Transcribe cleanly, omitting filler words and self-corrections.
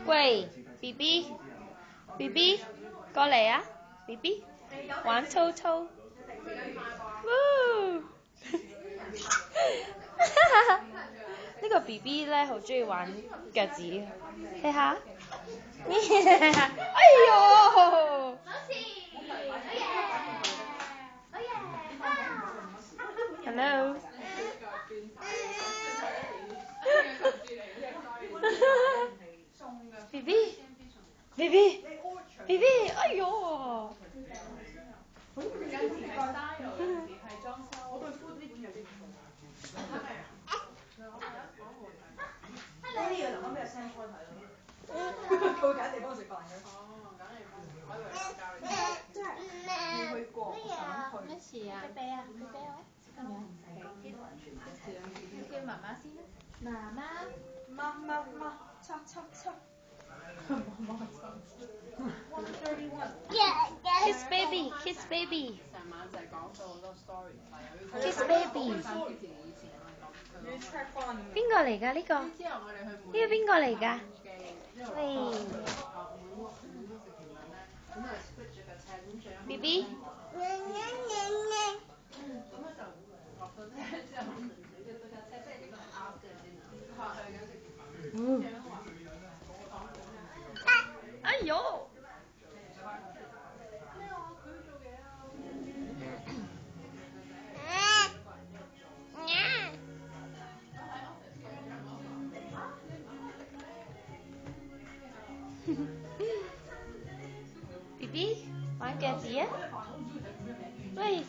喂，BB，過嚟啊 ，BB，玩粗粗。呢個 BB 咧好中意玩腳趾嘅，睇下。哎呦！Hello。BB，哎呦！呢個留翻俾阿 Sam 開睇咯。佢會揀地方食飯嘅。哦，揀地方食，我以為佢教你。真係未去過，想去。咩事啊？俾啊，佢俾我。係咪啊？叫媽媽先啦。媽媽。Kiss baby，kiss baby。成晚就係講到好多 story， Kiss baby。邊個嚟㗎呢個？呢個邊個嚟㗎？喂。BB。哎呦！BB 玩腳趾啊！喂。